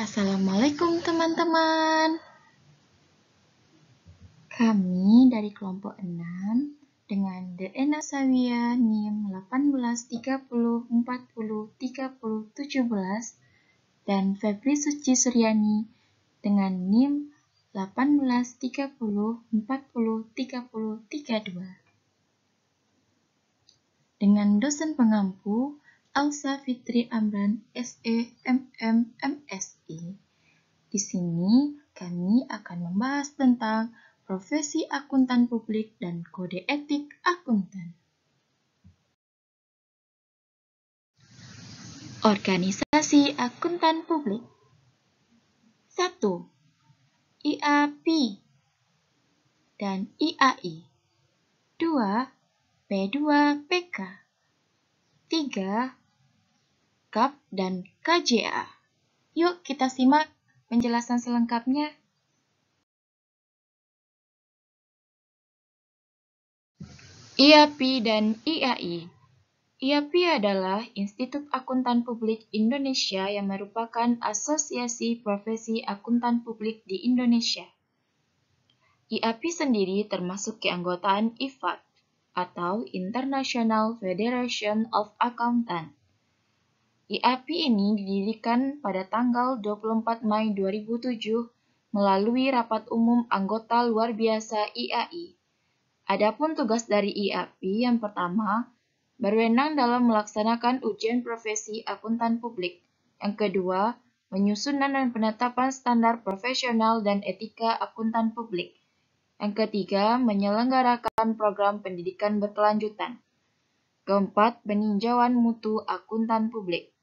Assalamualaikum teman-teman. Kami dari kelompok 6 dengan Deena Sawia NIM 18-30-40-30-17 dan Febri Suci Suryani dengan NIM 18-30-40-30-32. Dengan dosen pengampu Elsa Fitri Amran SE MM MSI. Di sini kami akan membahas tentang profesi akuntan publik dan kode etik akuntan. Organisasi akuntan publik. 1. IAP dan IAI. 2. P2PK. 3. KAP dan KJA. Yuk kita simak penjelasan selengkapnya. IAP dan IAI. IAP adalah Institut Akuntan Publik Indonesia yang merupakan asosiasi profesi akuntan publik di Indonesia. IAP sendiri termasuk keanggotaan IFAC atau International Federation of Accountants. IAP ini didirikan pada tanggal 24 Mei 2007 melalui rapat umum anggota luar biasa IAI. Adapun tugas dari IAP yang pertama, berwenang dalam melaksanakan ujian profesi akuntan publik. Yang kedua, menyusun dan penetapan standar profesional dan etika akuntan publik. Yang ketiga, menyelenggarakan program pendidikan berkelanjutan. Keempat, peninjauan mutu akuntan publik.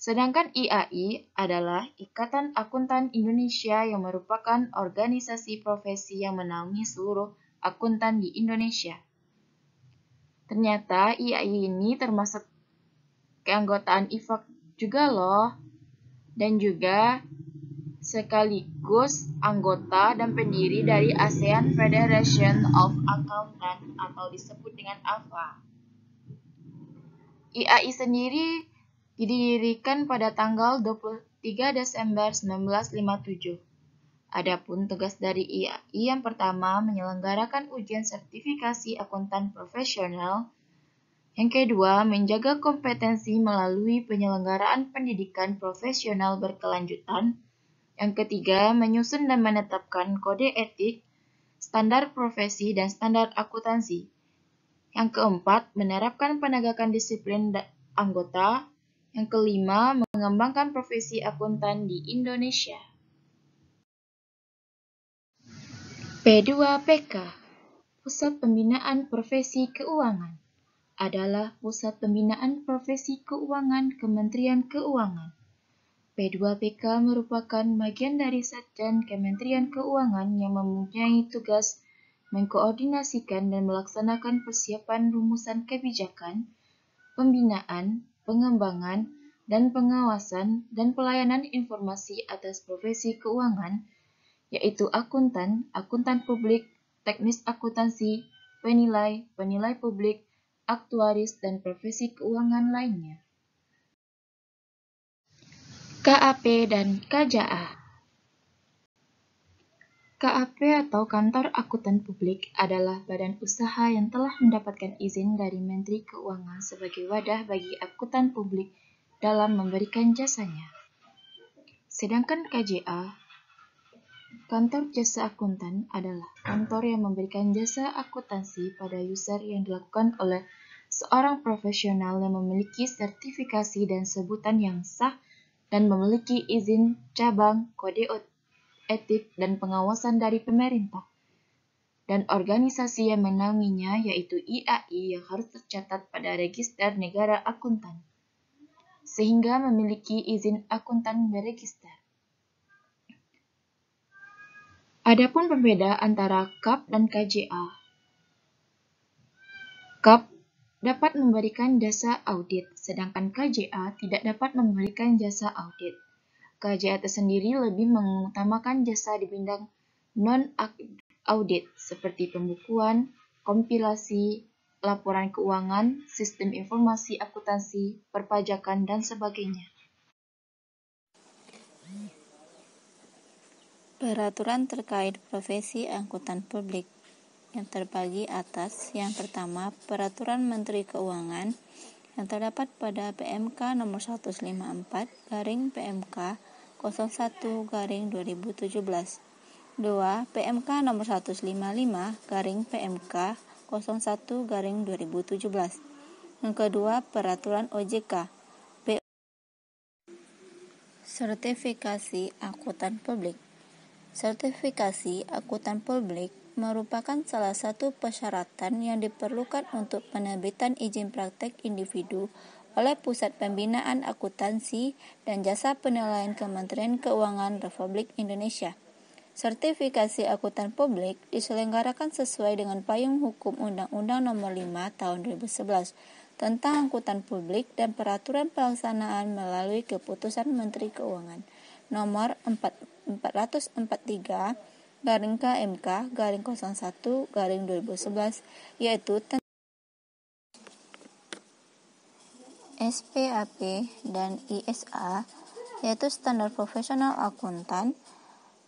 Sedangkan IAI adalah Ikatan Akuntan Indonesia yang merupakan organisasi profesi yang menaungi seluruh akuntan di Indonesia. Ternyata IAI ini termasuk keanggotaan IFAC juga loh, dan juga sekaligus anggota dan pendiri dari ASEAN Federation of Accountants atau disebut dengan AFA. IAI sendiri didirikan pada tanggal 23 Desember 1957. Adapun tugas dari IAI yang pertama menyelenggarakan ujian sertifikasi akuntan profesional. Yang kedua, menjaga kompetensi melalui penyelenggaraan pendidikan profesional berkelanjutan. Yang ketiga, menyusun dan menetapkan kode etik, standar profesi, dan standar akuntansi. Yang keempat, menerapkan penegakan disiplin anggota. Yang kelima, mengembangkan profesi akuntan di Indonesia. P2PK, Pusat Pembinaan Profesi Keuangan, adalah Pusat Pembinaan Profesi Keuangan Kementerian Keuangan. P2PK merupakan bagian dari Setjen Kementerian Keuangan yang mempunyai tugas mengkoordinasikan dan melaksanakan persiapan rumusan kebijakan, pembinaan, pengembangan, dan pengawasan dan pelayanan informasi atas profesi keuangan, yaitu akuntan, akuntan publik, teknis akuntansi, penilai, penilai publik, aktuaris, dan profesi keuangan lainnya. KAP dan KJA. KAP atau Kantor Akuntan Publik adalah badan usaha yang telah mendapatkan izin dari Menteri Keuangan sebagai wadah bagi akuntan publik dalam memberikan jasanya. Sedangkan KJA, Kantor Jasa Akuntan, adalah kantor yang memberikan jasa akuntansi pada user yang dilakukan oleh seorang profesional yang memiliki sertifikasi dan sebutan yang sah dan memiliki izin cabang, kode etik, dan pengawasan dari pemerintah. Dan organisasi yang menaunginya yaitu IAI yang harus tercatat pada Register Negara Akuntan, sehingga memiliki izin akuntan berregister. Adapun pembeda antara KAP dan KJA. KAP dapat memberikan jasa audit, sedangkan KJA tidak dapat memberikan jasa audit. KJA tersendiri lebih mengutamakan jasa di bidang non-audit seperti pembukuan, kompilasi, laporan keuangan, sistem informasi akuntansi, perpajakan, dan sebagainya. Peraturan terkait profesi akuntan publik yang terbagi atas. Yang pertama, Peraturan Menteri Keuangan yang terdapat pada PMK nomor 154/PMK 01/2017. 2. PMK nomor 155/PMK 01/2017. Yang kedua, Peraturan OJK. Sertifikasi akuntan publik. Sertifikasi akuntan publik merupakan salah satu persyaratan yang diperlukan untuk penerbitan izin praktek individu oleh Pusat Pembinaan Akuntansi dan Jasa Penilaian Kementerian Keuangan Republik Indonesia. Sertifikasi akuntan publik diselenggarakan sesuai dengan payung hukum Undang-Undang Nomor 5 Tahun 2011 tentang akuntan publik dan peraturan pelaksanaan melalui Keputusan Menteri Keuangan Nomor 442/KMK/01/2011 yaitu SPAP dan ISA, yaitu Standar Profesional Akuntan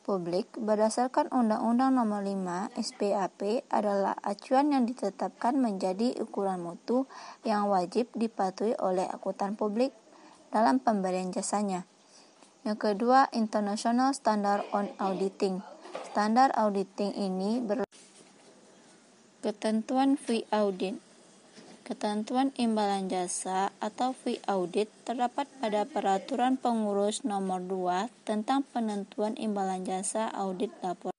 Publik. Berdasarkan Undang-Undang Nomor 5, SPAP adalah acuan yang ditetapkan menjadi ukuran mutu yang wajib dipatuhi oleh akuntan publik dalam pemberian jasanya. Yang kedua, International Standard on Auditing. Standar auditing ini ketentuan fee audit. Ketentuan imbalan jasa atau fee audit terdapat pada Peraturan Pengurus Nomor 2 tentang penentuan imbalan jasa audit laporan.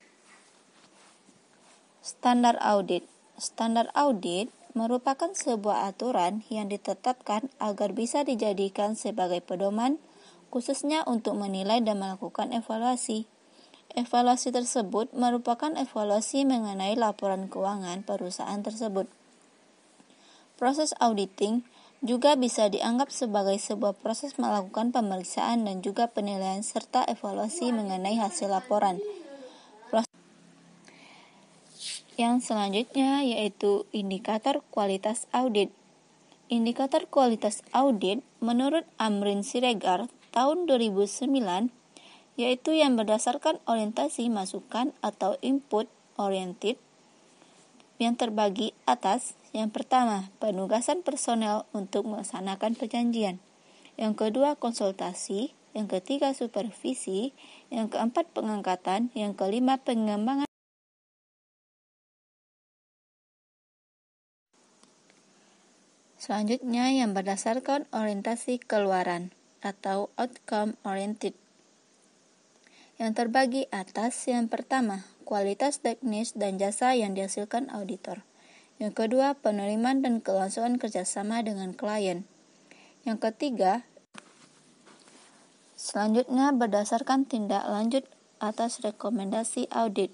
Standar audit. Standar audit merupakan sebuah aturan yang ditetapkan agar bisa dijadikan sebagai pedoman, khususnya untuk menilai dan melakukan evaluasi. Evaluasi tersebut merupakan evaluasi mengenai laporan keuangan perusahaan tersebut. Proses auditing juga bisa dianggap sebagai sebuah proses melakukan pemeriksaan dan juga penilaian serta evaluasi mengenai hasil laporan. Yang selanjutnya yaitu indikator kualitas audit. Indikator kualitas audit menurut Amrin Siregar tahun 2009 yaitu yang berdasarkan orientasi masukan atau input oriented yang terbagi atas. Yang pertama, penugasan personel untuk melaksanakan perjanjian. Yang kedua, konsultasi. Yang ketiga, supervisi. Yang keempat, pengangkatan. Yang kelima, pengembangan. Selanjutnya, yang berdasarkan orientasi keluaran atau outcome oriented. Yang terbagi atas. Yang pertama, kualitas teknis dan jasa yang dihasilkan auditor. Yang kedua, penerimaan dan kelangsungan kerjasama dengan klien. Yang ketiga, selanjutnya berdasarkan tindak lanjut atas rekomendasi audit.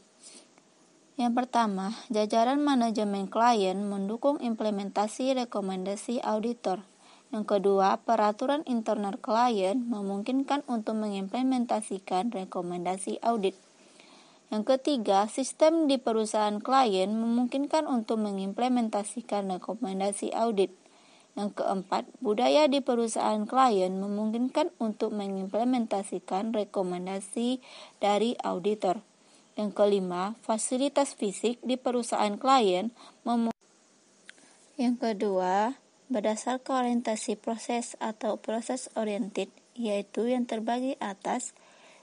Yang pertama, jajaran manajemen klien mendukung implementasi rekomendasi auditor. Yang kedua, peraturan internal klien memungkinkan untuk mengimplementasikan rekomendasi audit. Yang ketiga, sistem di perusahaan klien memungkinkan untuk mengimplementasikan rekomendasi audit. Yang keempat, budaya di perusahaan klien memungkinkan untuk mengimplementasikan rekomendasi dari auditor. Yang kelima, fasilitas fisik di perusahaan klien Yang kedua, berdasarkan orientasi proses atau proses oriented, yaitu yang terbagi atas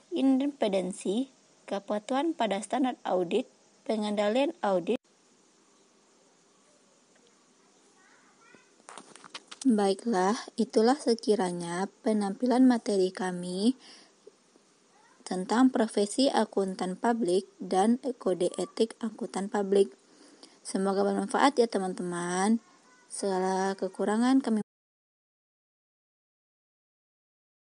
independensi, kepatuhan pada standar audit, pengendalian audit. Baiklah, itulah sekiranya penampilan materi kami tentang profesi akuntan publik dan kode etik akuntan publik. Semoga bermanfaat ya teman-teman. Segala kekurangan kami